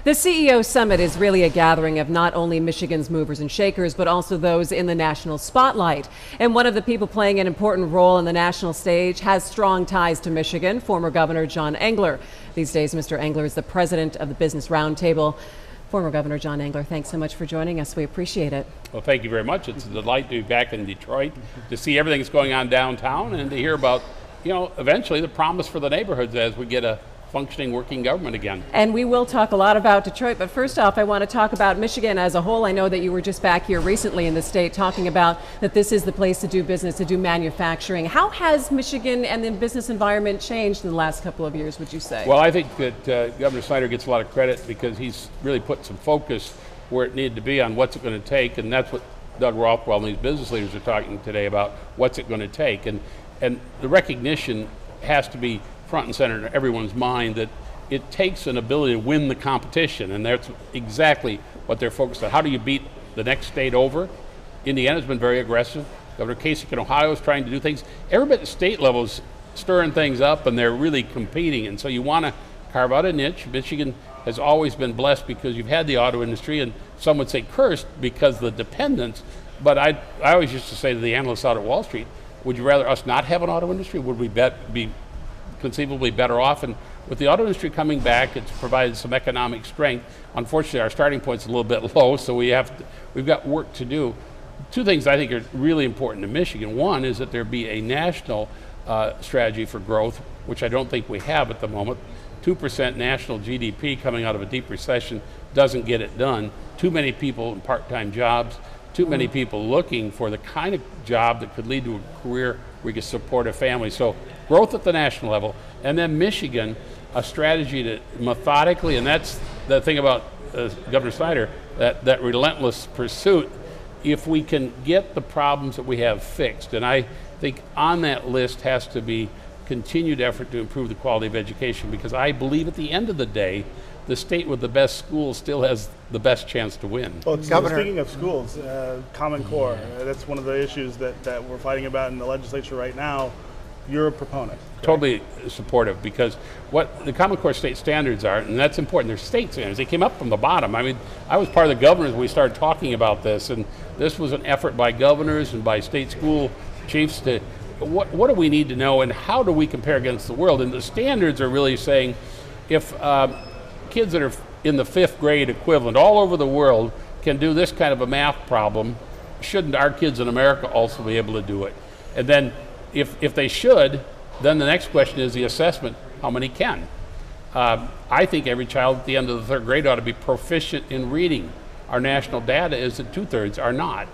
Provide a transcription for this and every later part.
The CEO Summit is really a gathering of not only Michigan's movers and shakers, but also those in the national spotlight. And one of the people playing an important role in the national stage has strong ties to Michigan, former Governor John Engler. These days, Mr. Engler is the president of the Business Roundtable. Former Governor John Engler, thanks so much for joining us. We appreciate it. Well, thank you very much. It's a delight to be back in Detroit, to see everything that's going on downtown and to hear about, eventually the promise for the neighborhoods as we get a functioning working government again. And we will talk a lot about Detroit, but first off, I want to talk about Michigan as a whole. I know that you were just back here recently in the state talking about that this is the place to do business, to do manufacturing. How has Michigan and the business environment changed in the last couple of years, would you say? Well, I think that Governor Snyder gets a lot of credit because he's really put some focus where it needed to be on what's it going to take, and that's what Doug Rothwell and these business leaders are talking today about, what's it going to take. And the recognition has to be front and center in everyone's mind that it takes an ability to win the competition, and that's exactly what they're focused on. How do you beat the next state over? Indiana's been very aggressive. Governor Kasich in Ohio is trying to do things. Everybody at the state level is stirring things up, and they're really competing, and so you want to carve out a niche. Michigan has always been blessed because you've had the auto industry, and some would say cursed because of the dependence, but I always used to say to the analysts out at Wall Street, would you rather us not have an auto industry? Would we be conceivably better off? And with the auto industry coming back, it's provided some economic strength. Unfortunately, our starting point's a little bit low, so we've got work to do. Two things I think are really important to Michigan. One is that there be a national strategy for growth, which I don't think we have at the moment. 2% national GDP coming out of a deep recession doesn't get it done. Too many people in part-time jobs, too many people looking for the kind of job that could lead to a career where you can support a family. So growth at the national level, and then Michigan, a strategy to methodically, and that's the thing about Governor Snyder, that relentless pursuit. If we can get the problems that we have fixed, and I think on that list has to be continued effort to improve the quality of education, because I believe at the end of the day, the state with the best schools still has the best chance to win. Well, speaking of schools, Common Core, that's one of the issues that we're fighting about in the legislature right now. You're a proponent. Correct? Totally supportive, because what the Common Core state standards are, and that's important, they're state standards. They came up from the bottom. I mean, I was part of the governors when we started talking about this, and this was an effort by governors and by state school chiefs to, what do we need to know and how do we compare against the world? And the standards are really saying, if kids that are in the 5th grade equivalent all over the world can do this kind of a math problem, shouldn't our kids in America also be able to do it? And then if they should, then the next question is the assessment, how many can? I think every child at the end of the 3rd grade ought to be proficient in reading. Our national data is that 2/3 are not.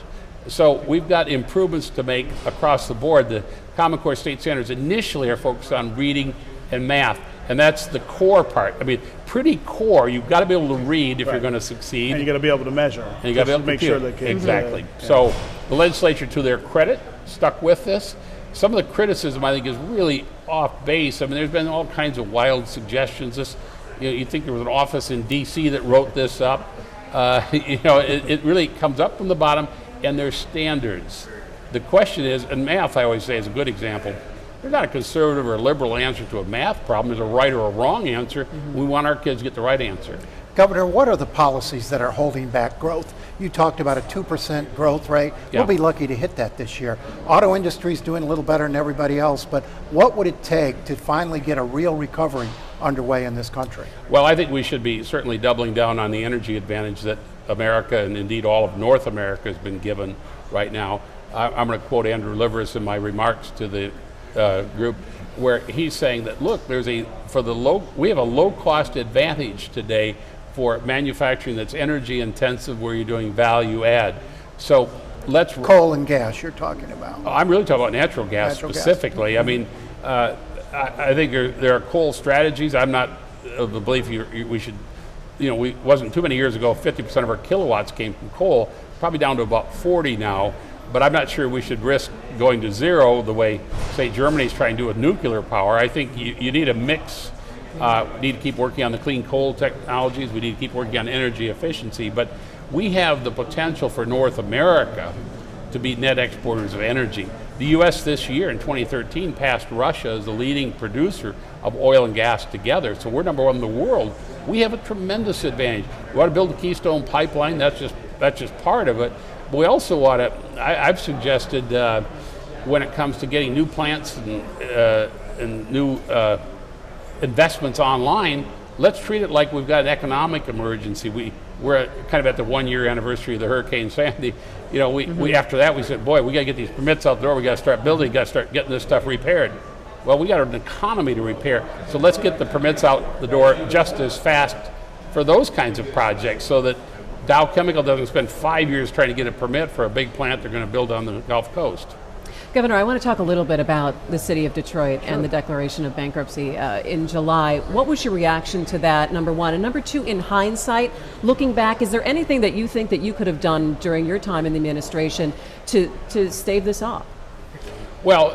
So we've got improvements to make across the board. The Common Core state standards initially are focused on reading and math, and that's the core part. I mean, pretty core. You've got to be able to read if you're going to succeed. And you got to be able to measure. And you got to be able to make sure that kids exactly. So the legislature, to their credit, stuck with this. Some of the criticism, I think, is really off base. I mean, there's been all kinds of wild suggestions. You think there was an office in D.C. that wrote this up. It really comes up from the bottom, and there's standards. The question is, and math, I always say, is a good example. There's not a conservative or liberal answer to a math problem. There's a right or a wrong answer. We want our kids to get the right answer. Governor, what are the policies that are holding back growth? You talked about a 2% growth rate. Yeah. We'll be lucky to hit that this year. Auto industry's doing a little better than everybody else, but what would it take to finally get a real recovery underway in this country? Well, I think we should be certainly doubling down on the energy advantage that America, and indeed all of North America, has been given right now. I'm going to quote Andrew Liveris in my remarks to the group, where he's saying that, look, we have a low cost advantage today for manufacturing that's energy intensive, where you're doing value add. So let's coal and gas you're talking about. I'm really talking about natural gas specifically. Gas. I mean, I think there are coal strategies. I'm not of the belief we should. Wasn't too many years ago, 50% of our kilowatts came from coal, probably down to about 40 now. But I'm not sure we should risk going to zero the way, say, Germany's trying to do with nuclear power. I think you need a mix. We need to keep working on the clean coal technologies. We need to keep working on energy efficiency. But we have the potential for North America to be net exporters of energy. The U.S. this year in 2013 passed Russia as the leading producer of oil and gas together. So we're number one in the world. We have a tremendous advantage. We want to build a Keystone Pipeline. That's just part of it. But we also want to. I've suggested when it comes to getting new plants and new investments online, let's treat it like we've got an economic emergency. We're kind of at the 1-year anniversary of the Hurricane Sandy. You know, we after that we said, boy, we got to get these permits out the door. We got to start building. Got to start getting this stuff repaired. Well, we got an economy to repair, so let's get the permits out the door just as fast for those kinds of projects, so that Dow Chemical doesn't spend 5 years trying to get a permit for a big plant they're going to build on the Gulf Coast. Governor, I want to talk a little bit about the city of Detroit and the declaration of bankruptcy in July. What was your reaction to that, number one? And number two, in hindsight, looking back, is there anything that you think that you could have done during your time in the administration to stave this off? Well,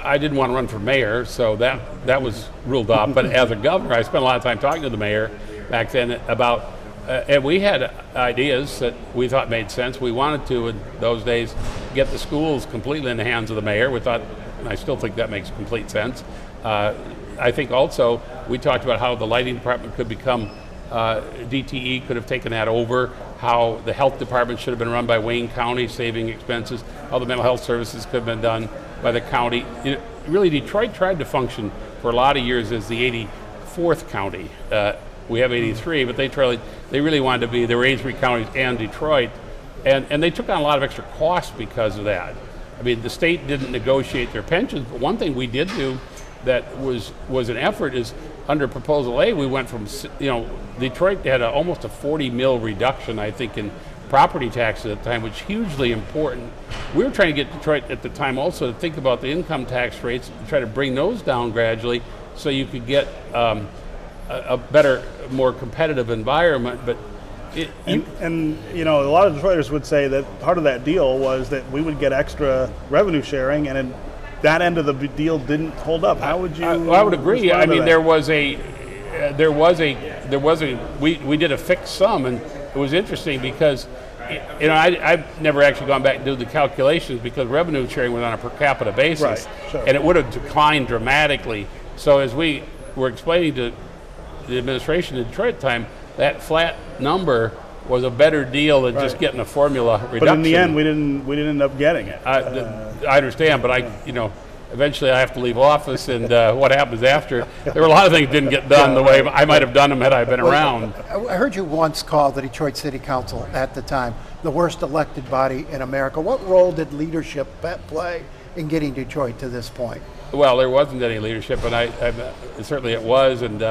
I didn't want to run for mayor, so that was ruled off. But as a governor, I spent a lot of time talking to the mayor back then about, and we had ideas that we thought made sense. We wanted to, in those days, get the schools completely in the hands of the mayor. We thought, and I still think that makes complete sense. I think also we talked about how the lighting department could become, DTE could have taken that over, how the health department should have been run by Wayne County, saving expenses, how the mental health services could have been done by the county. Really, Detroit tried to function for a lot of years as the 84th county. We have 83, but they really wanted to be, there were 83 counties and Detroit, and they took on a lot of extra costs because of that. I mean, the state didn't negotiate their pensions, but one thing we did do that was an effort is, under Proposal A, we went from, Detroit had almost a 40 mil reduction, I think, in property taxes at the time, which is hugely important. We were trying to get Detroit at the time also to think about the income tax rates and try to bring those down gradually so you could get a better, more competitive environment. But a lot of Detroiters would say that part of that deal was that we would get extra revenue sharing, and that end of the deal didn't hold up. How would you? I would agree. I mean, we did a fixed sum, and it was interesting because, I've never actually gone back and do the calculations because revenue sharing was on a per capita basis, right, sure. And it would have declined dramatically. So as we were explaining to the administration in Detroit at the time, that flat number was a better deal than just getting a formula reduction. But in the end, we didn't end up getting it. I understand, but eventually I have to leave office, and what happens after? There were a lot of things that didn't get done the way I might have done them had I been around. I heard you once call the Detroit City Council at the time the worst elected body in America. What role did leadership play in getting Detroit to this point? Well, there wasn't any leadership, and certainly it was, and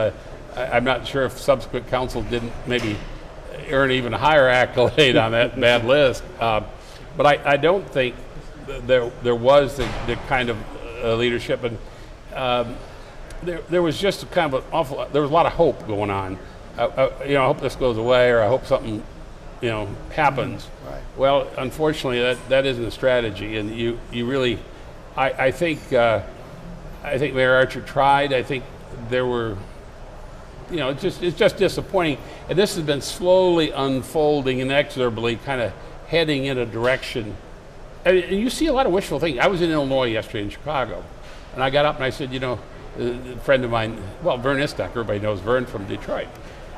I'm not sure if subsequent council didn't maybe earn even a higher accolade on that bad list. But I don't think there was the kind of leadership, and there was just kind of there was a lot of hope going on. I hope this goes away, or I hope something happens. Right. Well, unfortunately, that isn't a strategy, and you really, I think Mayor Archer tried. I think there were, it's just disappointing, and this has been slowly unfolding inexorably, kind of heading in a direction. And you see a lot of wishful thinking. I was in Illinois yesterday in Chicago, and I got up and I said, a friend of mine, Vern Istock, everybody knows Vern from Detroit,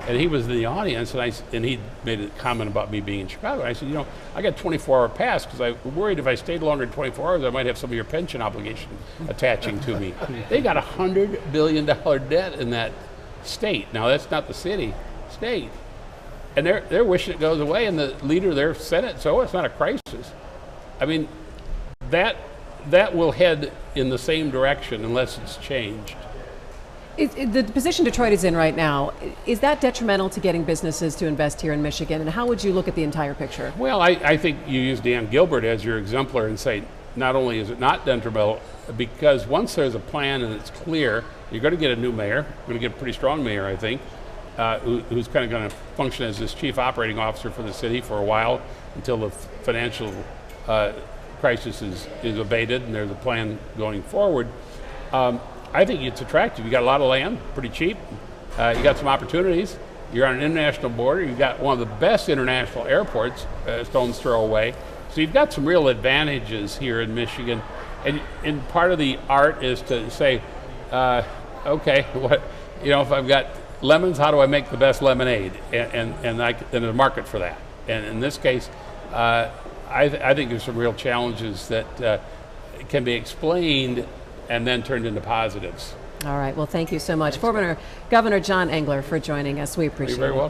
and he was in the audience, and he made a comment about me being in Chicago. And I said, I got 24-hour pass because I was worried if I stayed longer than 24 hours, I might have some of your pension obligation attaching to me. They got $100 billion debt in that state. Now, that's not the city, state. And they're wishing it goes away, and the leader of their Senate, so it's not a crisis. I mean, that will head in the same direction unless it's changed. The position Detroit is in right now, is that detrimental to getting businesses to invest here in Michigan? And how would you look at the entire picture? Well, I think you use Dan Gilbert as your exemplar and say, not only is it not detrimental, because once there's a plan and it's clear, you're going to get a new mayor. You're going to get a pretty strong mayor, I think, who's kind of going to function as this chief operating officer for the city for a while until the financial crisis is abated and there's a plan going forward. I think it's attractive. You got a lot of land, pretty cheap. You got some opportunities. You're on an international border. You've got one of the best international airports, stone's throw away. So you've got some real advantages here in Michigan, and part of the art is to say, okay, what, if I've got lemons, how do I make the best lemonade? And there's a market for that. And in this case, I think there's some real challenges that can be explained and then turned into positives. All right. Well, thank you so much, former Governor John Engler, for joining us. We appreciate it. You're very welcome.